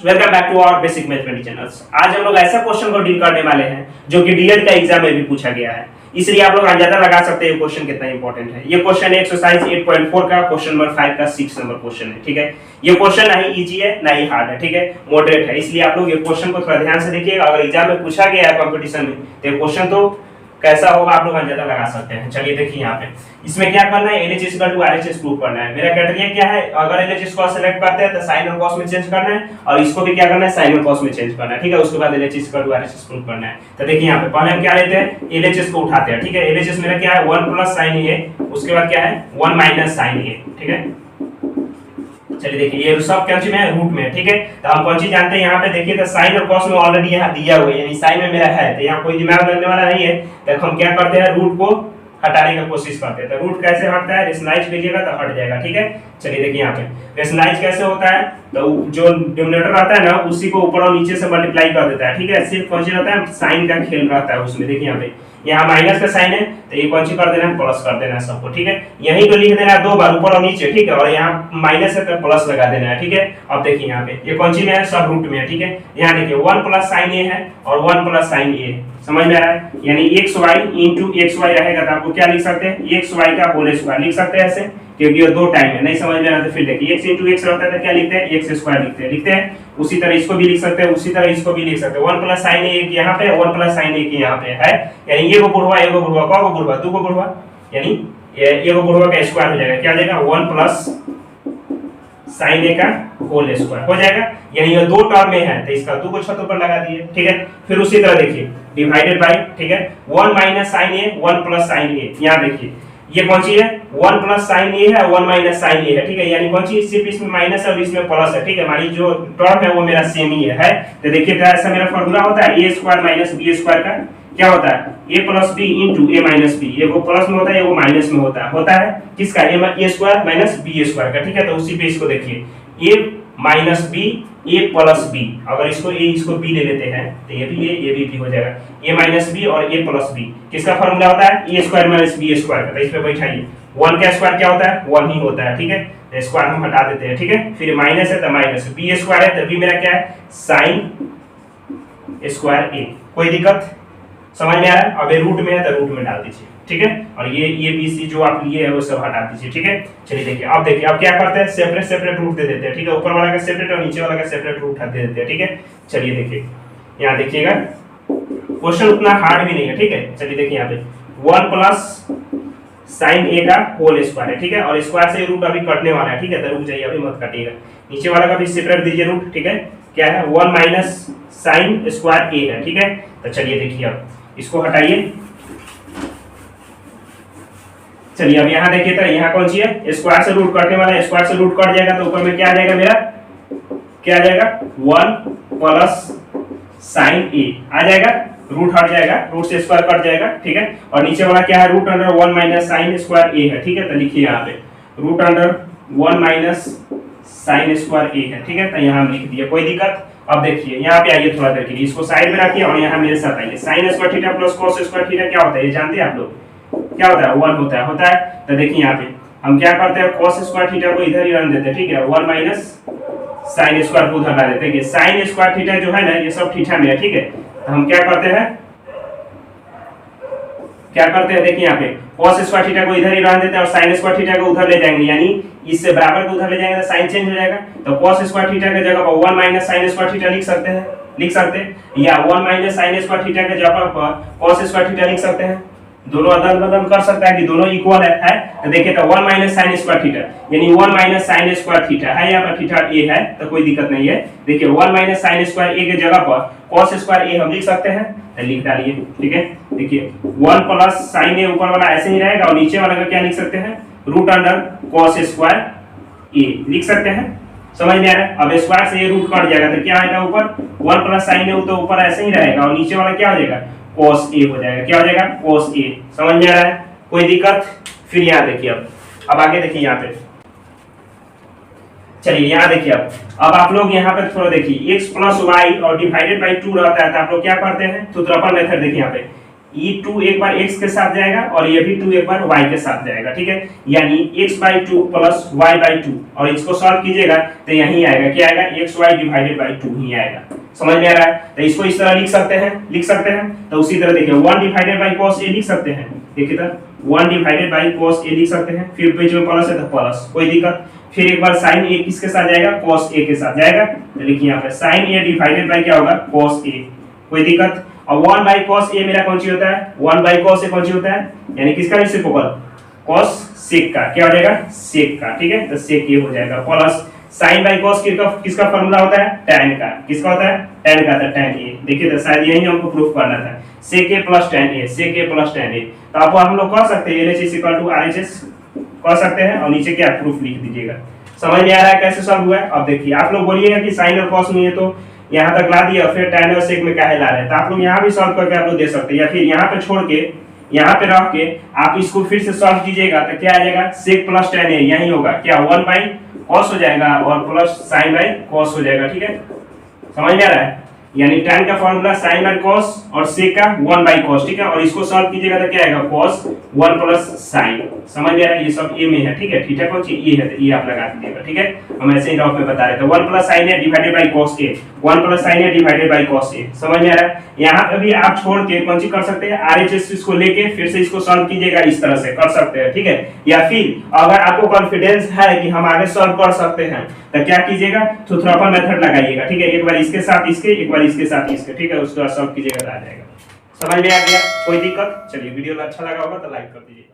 Welcome back to our basic mathematics channels. आज हम लोग ऐसा क्वेश्चन को डील करने वाले हैं जो कि डीएड का एग्जाम में भी पूछा गया है, इसलिए आप लोग अंदाजा लगा सकते हैं ये क्वेश्चन कितना इंपॉर्टेंट है। ये क्वेश्चन है एक्सरसाइज 8.4 का क्वेश्चन नंबर 5 का 6 नंबर क्वेश्चन है। ठीक है, ये क्वेश्चन ना ही इजी है ना ही हार्ड है, ठीक है, मॉडरेट है, इसलिए आप लोग ये क्वेश्चन को थोड़ा ध्यान से देखिएगा। अगर एग्जाम में पूछा गया है कंपटीशन में तो ये क्वेश्चन तो कैसा होगा आप लोग अंदाजा लगा सकते हैं। चलिए देखिए यहाँ पे इसमें क्या करना है, LHS equal to RHS prove करना है। मेरा क्राइटेरिया क्या है, अगर LHS को सिलेक्ट करते हैं तो साइन और कॉस में चेंज करना है और इसको भी क्या करना है, साइन और कॉस में चेंज करना है। ठीक है, उसके बाद LHS equal to RHS prove करना है। तो देखिए यहाँ पे पहले हम क्या लेते हैं, LHS को उठाते हैं। ठीक है, LHS मेरा क्या है 1 प्लस sin A, उसके बाद क्या है 1 माइनस sin A। ठीक है, चलिए देखिए ये सब क्या चीज में रूट में। ठीक है, तो हम कौन चीज जानते हैं यहाँ पे, देखिए तो साइन और कॉस में ऑलरेडी यहाँ दिया हुआ है, यानी साइन में मेरा है, तो यहाँ कोई दिमाग लगने वाला नहीं है। तो हम क्या करते हैं, रूट को हटाने की कोशिश करते हैं। तो रूट कैसे हटता है, रेशनलाइज कीजिएगा तो हट जाएगा। ठीक है, चलिए देखिए यहाँ पे रेशनलाइज कैसे होता है, तो जो डिनोमिनेटर रहता है ना उसी को ऊपर और नीचे से मल्टीप्लाई कर देता है। ठीक है, सिर्फ कौन सी रहता है, साइन का खेल रहता है उसमें। देखिए यहाँ पे यहाँ माइनस का साइन है तो ये कौन सी कर देना है, प्लस कर देना है सबको। ठीक है, यहीं पे लिख देना है 2 बार ऊपर और नीचे। ठीक है, और यहाँ माइनस है तो प्लस लगा देना है। ठीक है, अब देखिए यहाँ पे ये कौन सी में है, सब रूट में है। ठीक है, यहाँ देखिए 1 प्लस साइन ए है और 1 प्लस साइन ए, समझ में आ रहा है, यानी xy into xy रहेगा तो आपको क्या लिख सकते हैं, xy का होल स्क्वायर लिख सकते हैं ऐसे, क्योंकि ये दो टाइम है। नहीं समझ में आ रहा तो फिर देखिए x into x रहता है तो क्या लिखते हैं, x स्क्वायर लिखते हैं। उसी तरह इसको भी लिख सकते हैं, उसी तरह इसको भी लिख सकते हैं। 1 प्लस साइन ए यहाँ पे, 1 प्लस साइन ए यहाँ पे है, यानी ये को बुढ़वा, ये को बुढ़वा, को बुढ़वा, दो को बुढ़वा, यानी ये को बुढ़वा का स्क्वायर हो जाएगा। क्या हो जाएगा, 1 प्लस साइन ए का होल स्क्वायर हो जाएगा, यानी ये दो टर्म में है तो इसका 2 को छत ऊपर लगा दिए। ठीक है, फिर उसी तरह देखिए डिवाइडेड बाय, ठीक है, 1 माइनस साइन ए 1 प्लस साइन ए, यहाँ देखिए ये कौन सी है, 1 प्लस साइन ए है 1 माइनस साइन ए है। ठीक है, यानी कौन सी, सिर्फ इसमें माइनस है और इसमें प्लस है। ठीक है, हमारी जो टर्म है वो मेरा सेम ही है। तो देखिए ऐसा मेरा फार्मूला होता है, a square minus b square का क्या होता है, a plus B into A minus B. ये वो प्लस में होता है, ये वो माइनस में होता है किसका, a square minus b square का। ठीक है, तो उसी पे इसको देखिए a minus B a plus B, अगर इसको a इसको b ले लेते हैं तो ये भी a, ये भी हो जाएगा, a माइनस बी और a प्लस बी। किसका फार्मूला होता है, a square minus b square का। तो इस पे बैठाइए 1 का स्क्वायर क्या होता है, 1 ही होता है। ठीक है, तो स्क्वायर हम हटा देते हैं। ठीक है, फिर माइनस है तो माइनस, b स्क्वायर है तो b मेरा क्या है, sin स्क्वायर a। कोई दिक्कत समझ में आ रहा है। अब ये रूट में है तो रूट में डाल दीजिए। ठीक है, और ये बी सी जो आप लिए है वो सब हटा दीजिए। ठीक है, चलिए देखिए अब देखिए अब क्या करते हैं, सेपरेट रूट दे देते हैं। ठीक है, ऊपर वाला का सेपरेट और नीचे वाला का सेपरेट रूट दे देते हैं। ठीक है, चलिए देखिए यहाँ देखिएगा क्वेश्चन उतना हार्ड भी नहीं है। ठीक है, चलिए देखिए यहाँ पे 1 प्लस साइन ए का होल स्क्वायर है। ठीक है, और स्क्वायर से रूट अभी कटने वाला है। ठीक है, तो रुक जाइए अभी मत काटिएगा, नीचे वाला का भी सेपरेट दीजिए रूट। ठीक है, क्या है 1 माइनस साइन स्क्वायर ए है। ठीक है, तो चलिए देखिए अब इसको हटाइए। चलिए अब यहाँ देखिए तो यहाँ कौन सी है, स्क्वायर से रूट कटने वाला है, स्क्वायर से रूट कट जाएगा तो ऊपर में क्या आ जाएगा, मेरा क्या आ जाएगा 1 प्लस साइन ए आ जाएगा, रूट हट जाएगा, रूट से स्क्वायर कट जाएगा। ठीक है, और नीचे वाला क्या है, root under 1 minus sine square A है। ठीक है, तो लिखिए यहाँ पे root under 1 minus sine square A है। ठीक है, तो यहाँ हम लिख दिए, कोई दिक्कत। अब देखिए यहाँ पे आइए थोड़ा देर के लिए, इसको साइड में रखिए और यहाँ मेरे साथ आइए। Sine square theta plus cos square theta क्या होता है, ये जानते हैं आप लोग, क्या होता है, 1 होता है। तो देखिए यहाँ पे हम क्या करते हैं, cos स्क्वायर थीटा को इधर ही रख देते हैं। ठीक है, 1 माइनस साइन स्क्वायर को उधर ला देते हैं। साइन स्क्वायर थीटा जो है ना ये सब थीटा में है। ठीक है, तो हम क्या करते हैं देखिए यहाँ पे cos स्क्वायर थीटा को इधर ही रख देते हैं और sin स्क्वायर थीटा को उधर ले जाएंगे, यानी इससे बराबर को उधर ले जाएंगे तो साइन चेंज हो जाएगा। तो cos स्क्वायर थीटा की जगह पर 1 माइनस sin स्क्वायर थीटा लिख सकते हैं, या 1 माइनस sin स्क्वायर थीटा की जगह पर cos स्क्वायर थीटा लिख सकते हैं। दोनों अदल बदल कर सकता है कि दोनों इक्वल है। तो देखिए तो 1 माइनस sin स्क्वायर थीटा यानी 1 माइनस sin स्क्वायर थीटा है, यहाँ पर थीटा a है तो कोई दिक्कत नहीं है। देखिए 1 माइनस sin स्क्वायर a की जगह पर cos स्क्वायर a हम लिख सकते हैं, तो लिख डालिए। ठीक है, देखिए 1 प्लस sin a ऊपर वाला ऐसे ही रहेगा और नीचे वाला का क्या लिख सकते हैं, root under cos square a लिख सकते हैं। समझ में आ रहा है। अब स्क्वायर से ये रूट कट जाएगा तो क्या आएगा ऊपर, 1 प्लस sin a तो ऊपर ऐसे ही रहेगा और नीचे वाला क्या हो जाएगा, cos a हो जाएगा। क्या हो जाएगा, cos a। समझ में आ रहा है, कोई दिक्कत। फिर यहाँ देखिए अब आगे देखिए यहाँ पे, चलिए यहाँ देखिए अब आप लोग यहाँ पे थोड़ा देखिए x प्लस वाई और डिवाइडेड बाई 2 रहता है तो आप लोग क्या करते हैं, सूत्रफल मेथड। देखिए यहाँ पे 2 एक बार x के साथ जाएगा और ये भी 2 एक बार y के साथ जाएगा, ठीक है। यानी x/2 प्लस y/2 और इसको सॉल्व कीजिएगा तो यही आएगा, क्या आएगा, xy डिवाइडेड बाय 2 ही आएगा। समझ में आ रहा है? तो इसको इस तरह लिख सकते हैं। तो उसी तरह देखिए 1 डिवाइडेड बाय cos a लिख सकते हैं। देखिए तो 1 डिवाइडेड बाय cos a लिख सकते हैं, फिर बीच में प्लस है तो प्लस, कोई दिक्कत। फिर एक बार sin a किसके साथ जाएगा, cos a के साथ जाएगा। तो लिखिए यहाँ पे sin a डिवाइडेड बाय क्या होगा, cos a, कोई दिक्कत। और 1 by cos a मेरा कौन सी होता है, 1 by cos a कौन सी होता है, यानी किसका रेसिप्रोकल, cos sec का, क्या हो जाएगा, sec का, ठीक है। तो sec ये हो जाएगा प्लस sin by cos किसका फार्मूला होता है, tan का, किसका होता है, tan का, तो tan a। देखिए तो शायद यही हमको प्रूफ करना था, sec a plus tan a, sec a plus tan a। तो अब हम लोग कह सकते हैं LHS इक्वल टू RHS कह सकते हैं और नीचे क्या प्रूफ लिख दीजिएगा। समझ में आ रहा है कैसे सॉल्व हुआ है? अब देखिए आप लोग बोलिएगा कि sin और cos नहीं है तो यहाँ तक ला दिया, फिर tan और sec में काहे ला रहे हैं, तो आप लोग यहाँ भी सॉल्व करके आप लोग दे सकते हैं, या फिर यहाँ पे छोड़ के यहाँ पे रख के आप इसको फिर से सॉल्व कीजिएगा तो क्या आ जाएगा, sec प्लस tan a यही होगा, क्या 1 बाई cos हो जाएगा और प्लस sin बाई cos हो जाएगा, ठीक है। समझ में आ रहा है? यानी tan का फॉर्मूला sin बाई cos और sec का 1 बाई cos, ठीक है। और इसको सॉल्व कीजिएगा तो क्या आएगा, cos 1 प्लस sin। समझ में आ रहा है? ये सब ए में है, ठीक है। थीटा कौन सी, ए है, तो ये आप लगा दीजिएगा, ठीक है। हम ऐसे ही रफ में बता रहे थे 1 plus sin a divided by cos a, 1 plus sin a divided by cos a। समझ में आ रहा है? यहाँ पे भी आप छोड़ के कौन सी कर सकते हैं, RHS इसको लेके फिर से इसको सॉल्व कीजिएगा, इस तरह से कर सकते हैं, ठीक है। या फिर अगर आपको कॉन्फिडेंस है कि हम आगे सॉल्व कर सकते हैं तो क्या कीजिएगा, थुथरापा मेथड लगाइएगा, ठीक है। एक बार इसके साथ इसके, एक बार इसके साथ इसके, ठीक है। उसके बाद सॉल्व कीजिएगा तो आ जाएगा। समझ में आ गया, कोई दिक्कत? चलिए वीडियो अच्छा लगा होगा तो लाइक कर दीजिए।